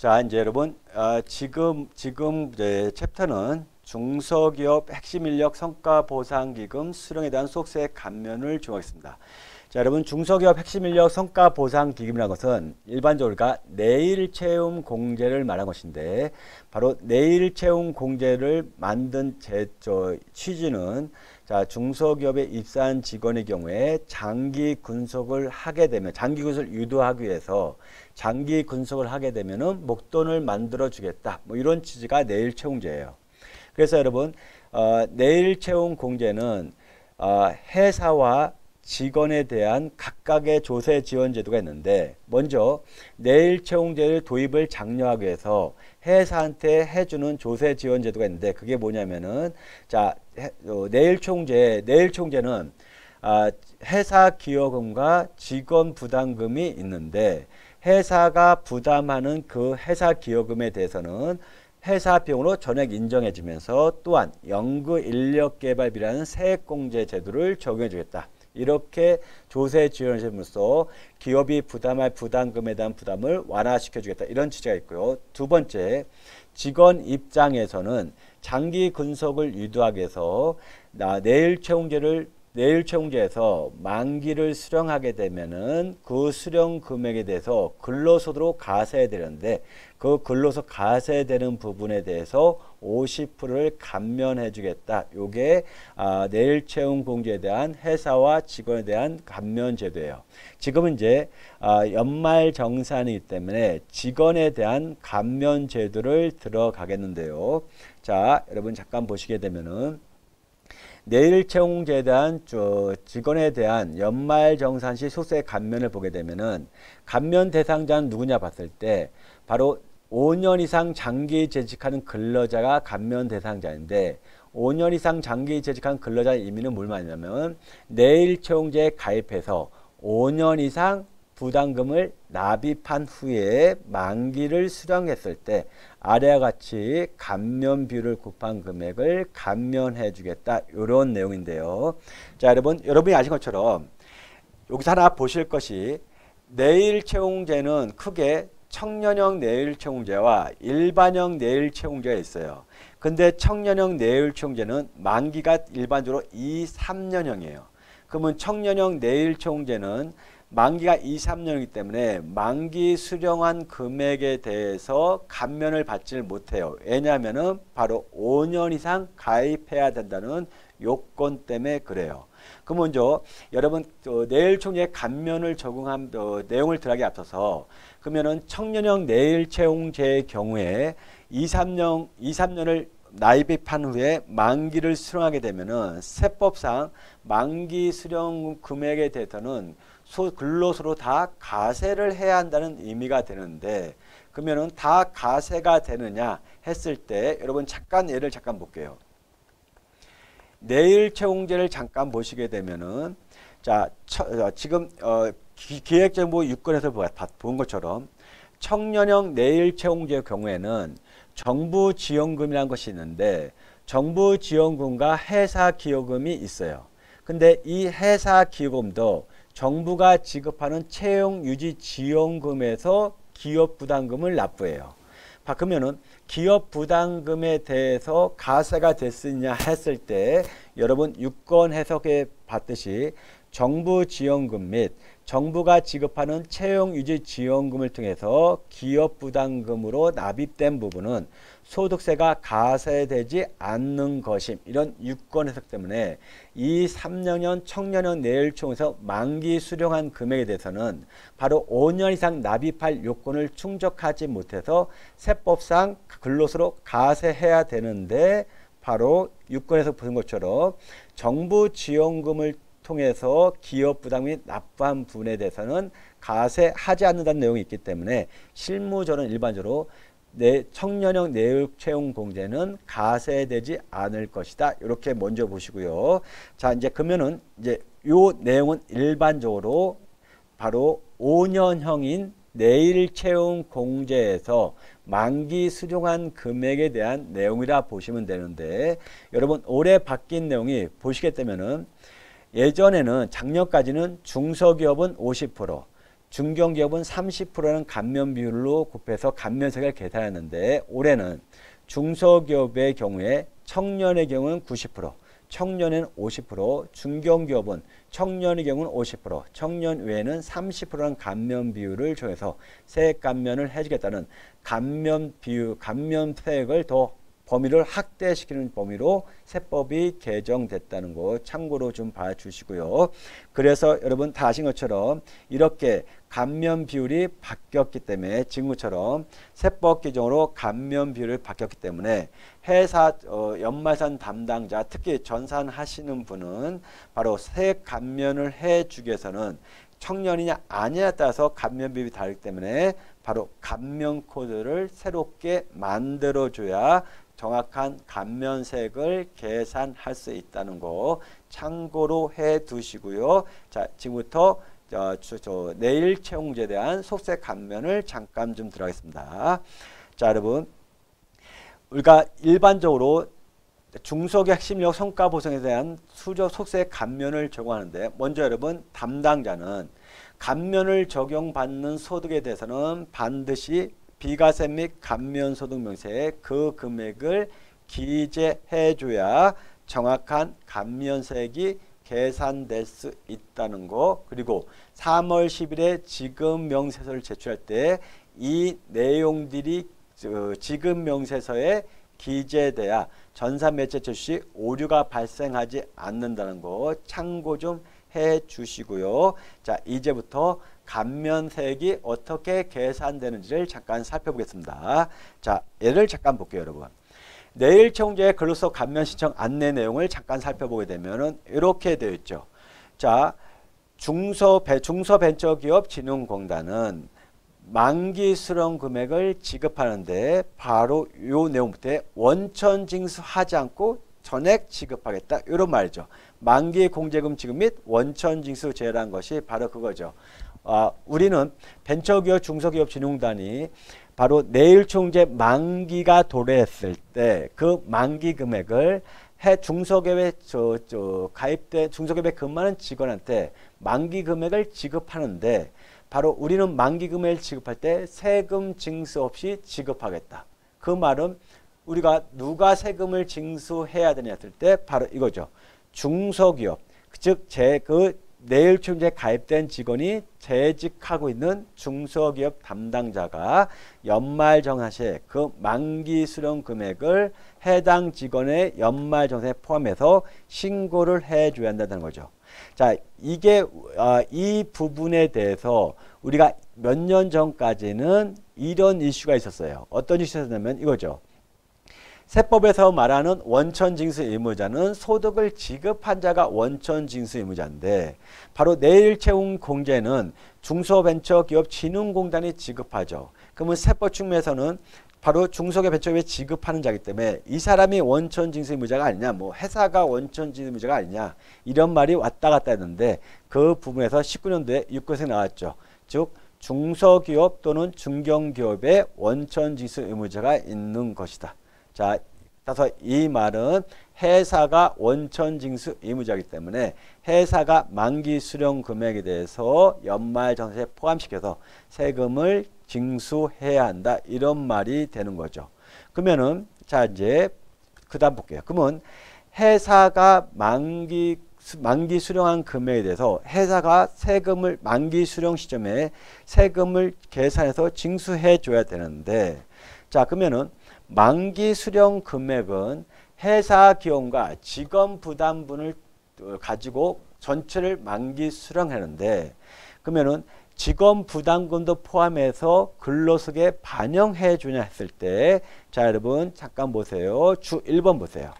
자, 이제 여러분, 지금 이제 챕터는 중소기업 핵심 인력 성과 보상 기금 수령에 대한 소득세 감면을 준비하겠습니다. 자, 여러분, 중소기업 핵심 인력 성과 보상 기금이라는 것은 일반적으로 우리가 내일 채용 공제를 말한 것인데, 바로 내일 채용 공제를 만든 취지는 자, 중소기업에 입사한 직원의 경우에 장기 군속을 하게 되면, 장기 군속을 유도하기 위해서 장기 군속을 하게 되면은 목돈을 만들어 주겠다. 뭐 이런 취지가 내일 채용제예요. 그래서 여러분, 내일 채용 공제는 회사와 직원에 대한 각각의 조세 지원 제도가 있는데, 먼저 내일 채용제를 도입을 장려하기 위해서 회사한테 해주는 조세 지원 제도가 있는데, 그게 뭐냐면은 자, 내일 채용제는 회사 기여금과 직원 부담금이 있는데, 회사가 부담하는 그 회사 기여금에 대해서는 회사 비용으로 전액 인정해 주면서, 또한 연구 인력 개발비라는 세액공제 제도를 적용해 주겠다. 이렇게 조세 지원을 해줌으로써 기업이 부담할 부담금에 대한 부담을 완화시켜 주겠다. 이런 취지가 있고요. 두 번째, 직원 입장에서는 장기 군속을 유도하기 위해서 내일 채용제에서 만기를 수령하게 되면은 그 수령 금액에 대해서 근로소득으로 가세되는데, 그 근로소 가세되는 부분에 대해서 50%를 감면해 주겠다. 요게 내일 채용 공제에 대한 회사와 직원에 대한 감면 제도예요. 지금은 이제 연말 정산이기 때문에 직원에 대한 감면 제도를 들어가겠는데요. 자, 여러분 잠깐 보시게 되면은 내일 채용제에 대한 직원에 대한 연말정산 시 소득세 감면을 보게 되면은, 감면 대상자는 누구냐 봤을 때 바로 5년 이상 장기 재직하는 근로자가 감면 대상자인데, 5년 이상 장기 재직한 근로자의 의미는 뭘 말하냐면, 내일 채용제에 가입해서 5년 이상 부담금을 납입한 후에 만기를 수령했을 때 아래와 같이 감면 비율을 곱한 금액을 감면해 주겠다. 이런 내용인데요. 자, 여러분이 아신 것처럼 여기서 하나 보실 것이, 내일 채용제는 크게 청년형 내일 채용제와 일반형 내일 채용제가 있어요. 근데 청년형 내일 채용제는 만기가 일반적으로 2, 3년형이에요. 그러면 청년형 내일 채용제는 만기가 2, 3년이기 때문에 만기 수령한 금액에 대해서 감면을 받지 못해요. 왜냐하면은 바로 5년 이상 가입해야 된다는 요건 때문에 그래요. 그럼 먼저 여러분 내일 채용제 감면을 적용한 내용을 들어가기 앞서서, 그러면은 청년형 내일 채용제의 경우에 2, 3년을 납입한 후에 만기를 수령하게 되면은 세법상 만기 수령 금액에 대해서는 근로소로 다 가세를 해야 한다는 의미가 되는데, 그러면은 다 가세가 되느냐 했을 때 여러분 예를 잠깐 볼게요. 내일 채용제를 잠깐 보시게 되면은, 자, 지금 기획정보 6권에서 본 것처럼 청년형 내일 채용제의 경우에는 정부 지원금이라는 것이 있는데, 정부 지원금과 회사 기여금이 있어요. 근데 이 회사 기여금도 정부가 지급하는 채용 유지 지원금에서 기업 부담금을 납부해요. 그러면은 기업 부담금에 대해서 가세가 됐느냐 했을 때, 여러분 6권 해석에 봤듯이 정부 지원금 및 정부가 지급하는 채용 유지 지원금을 통해서 기업 부담금으로 납입된 부분은 소득세가 가세되지 않는 것임. 이런 6권 해석 때문에 2, 3년형 청년형 내일 채용에서 만기 수령한 금액에 대해서는 바로 5년 이상 납입할 요건을 충족하지 못해서 세법상 근로소득으로 가세해야 되는데, 바로 6권에서 보는 것처럼 정부 지원금을 통해서 기업 부담이 납부한 부분에 대해서는 가세하지 않는다는 내용이 있기 때문에 실무적으로는 일반적으로 청년형 내일 채용 공제는 가세되지 않을 것이다. 이렇게 먼저 보시고요. 자, 이제 그러면은 이제 요 내용은 일반적으로 바로 5년형인 내일 채용 공제에서 만기 수령한 금액에 대한 내용이라 보시면 되는데, 여러분 올해 바뀐 내용이 보시게 되면은, 예전에는 작년까지는 중소기업은 50%, 중견기업은 30%는 감면 비율로 곱해서 감면세를 계산했는데 올해는 중소기업의 경우에 청년의 경우는 90%, 청년은 50%, 중견기업은 청년의 경우는 50%, 청년 외에는 30%는 감면 비율을 정해서 세액 감면을 해주겠다는 감면 비율, 감면세액을 더 범위를 확대시키는 범위로 세법이 개정됐다는 거 참고로 좀 봐주시고요. 그래서 여러분 다 아신 것처럼 이렇게 감면 비율이 바뀌었기 때문에 지금처럼 세법 개정으로 감면 비율을 바뀌었기 때문에 회사 연말산 담당자 특히 전산하시는 분은 바로 세액 감면을 해주기 위해서는 청년이냐 아니냐에 따라서 감면 비율이 다르기 때문에 바로 감면 코드를 새롭게 만들어줘야 정확한 감면세액을 계산할 수 있다는 거 참고로 해 두시고요. 자, 지금부터 내일 채용제에 대한 속세 감면을 잠깐 좀 들어가겠습니다. 자, 여러분 우리가 일반적으로 중소기업 핵심력 성과 보상에 대한 수적 속세 감면을 적용하는데 먼저 여러분 담당자는 감면을 적용받는 소득에 대해서는 반드시 비과세 및 감면소득 명세에 그 금액을 기재해 줘야 정확한 감면세액이 계산될 수 있다는 거. 그리고 3월 10일에 지급 명세서를 제출할 때 이 내용들이 지급 명세서에 기재돼야 전산매체 출시 오류가 발생하지 않는다는 거 참고 좀 해 주시고요. 자, 이제부터 감면세액이 어떻게 계산되는지를 잠깐 살펴보겠습니다. 자, 예를 잠깐 볼게요, 여러분. 내일 채용제의 근로소 감면 신청 안내 내용을 잠깐 살펴보게 되면은 이렇게 되어 있죠. 자, 중소벤처기업진흥공단은 만기 수령 금액을 지급하는데 바로 요 내용부터 원천 징수하지 않고 전액 지급하겠다 이런 말이죠. 만기 공제금 지급 및 원천 징수 제외라는 것이 바로 그거죠. 우리는 벤처기업 중소기업진흥공단이 바로 내일 총재 만기가 도래했을 때 그 만기 금액을 중소기업에 가입된 중소기업에 근무하는 직원한테 만기 금액을 지급하는데 바로 우리는 만기 금액을 지급할 때 세금 징수 없이 지급하겠다. 그 말은 우리가 누가 세금을 징수해야 되냐 했을 때 바로 이거죠. 중소기업, 즉 내일 총재에 가입된 직원이 재직하고 있는 중소기업 담당자가 연말정산시에 그 만기 수령 금액을 해당 직원의 연말정산에 포함해서 신고를 해줘야 한다는 거죠. 자, 이게 이 부분에 대해서 우리가 몇 년 전까지는 이런 이슈가 있었어요. 어떤 이슈였냐면 이거죠. 세법에서 말하는 원천징수 의무자는 소득을 지급한 자가 원천징수 의무자인데 바로 내일 채용 공제는 중소벤처기업진흥공단이 지급하죠. 그러면 세법 측면에서는 바로 중소기업 벤처기업에 지급하는 자이기 때문에 이 사람이 원천징수 의무자가 아니냐, 뭐 회사가 원천징수 의무자가 아니냐 이런 말이 왔다 갔다 했는데 그 부분에서 19년도에 6조에 나왔죠. 즉 중소기업 또는 중견기업에 원천징수 의무자가 있는 것이다. 자, 따라서 이 말은 회사가 원천징수 의무자이기 때문에 회사가 만기 수령 금액에 대해서 연말정산에 포함시켜서 세금을 징수해야 한다. 이런 말이 되는 거죠. 그러면은 자 이제 그다음 볼게요. 그러면 회사가 만기 수령한 금액에 대해서 회사가 세금을 만기 수령 시점에 세금을 계산해서 징수해 줘야 되는데 자 그러면은 만기 수령 금액은 회사 기원과 직원 부담분을 가지고 전체를 만기 수령하는데 그러면은 직원 부담금도 포함해서 근로소득에 반영해 주냐 했을 때 자 여러분 잠깐 보세요. 주 1번 보세요.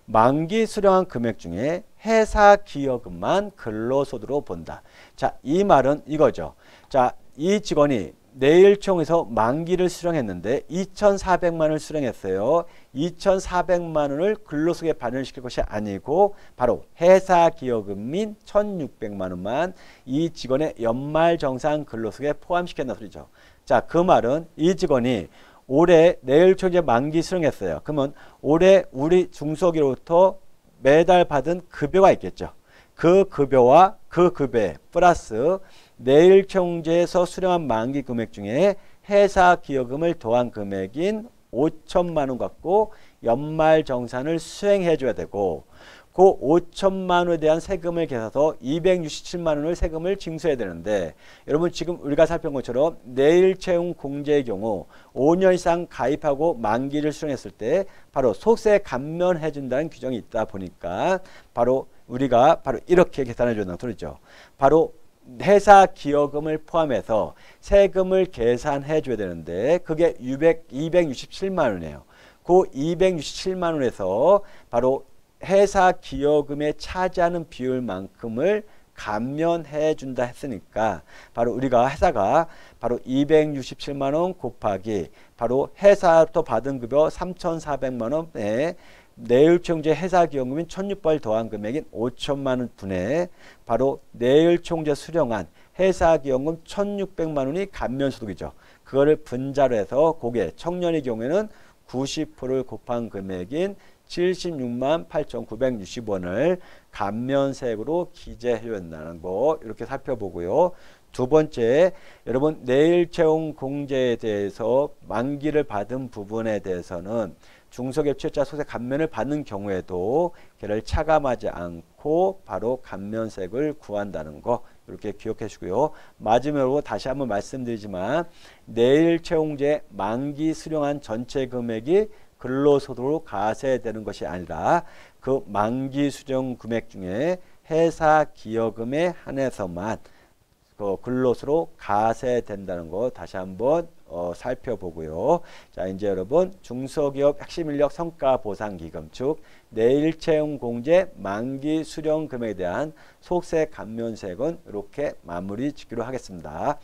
만기 수령한 금액 중에 회사 기여금만 근로소득으로 본다. 자, 이 말은 이거죠. 자, 이 직원이 내일 총에서 만기를 수령했는데 2,400만 원을 수령했어요. 2,400만 원을 근로소득에 반영시킬 것이 아니고 바로 회사 기여금 및 1,600만 원만 이 직원의 연말정산 근로소득에 포함시켰다는 소리죠. 자, 그 말은 이 직원이 올해 내일 총재 만기 수령했어요. 그러면 올해 우리 중소기업으로부터 매달 받은 급여가 있겠죠. 그 급여와 그 급여 플러스 내일채용제에서 수령한 만기 금액 중에 회사 기여금을 더한 금액인 5천만 원 갖고 연말정산을 수행해 줘야 되고, 그 5천만 원에 대한 세금을 계산해서 267만 원을 세금을 징수해야 되는데, 여러분 지금 우리가 살펴본 것처럼 내일채용 공제의 경우 5년 이상 가입하고 만기를 수령했을 때 바로 소득세 감면해 준다는 규정이 있다 보니까 바로 우리가 바로 이렇게 계산해 준다는 소리죠. 바로 회사 기여금을 포함해서 세금을 계산해 줘야 되는데 그게 267만 원이에요. 그 267만 원에서 바로 회사 기여금에 차지하는 비율만큼을 감면해 준다 했으니까 바로 우리가 회사가 바로 267만 원 곱하기 바로 회사부터 받은 급여 3,400만 원에 내일총재 회사기여금인 1,600을 더한 금액인 5천만 원 분에 바로 내일총재 수령한 회사기여금 1,600만 원이 감면소득이죠. 그거를 분자로 해서 그게 청년의 경우에는 90%를 곱한 금액인 76만 8,960원을 감면세액으로 기재해 준다는 거 이렇게 살펴보고요. 두 번째, 여러분 내일채용 공제에 대해서 만기를 받은 부분에 대해서는 중소기업 취업자 소득세 감면을 받는 경우에도 걔를 차감하지 않고 바로 감면세액을 구한다는 거 이렇게 기억해 주고요. 마지막으로 다시 한번 말씀드리지만 내일채용제 만기 수령한 전체 금액이 근로소득으로 가세되는 것이 아니라 그 만기 수령 금액 중에 회사 기여금에 한해서만 그 근로소득으로 가세된다는 거 다시 한번 살펴보고요. 자, 이제 여러분 중소기업 핵심인력 성과보상기금 즉 내일채용 공제 만기 수령 금액에 대한 소득세 감면세액은 이렇게 마무리 짓기로 하겠습니다.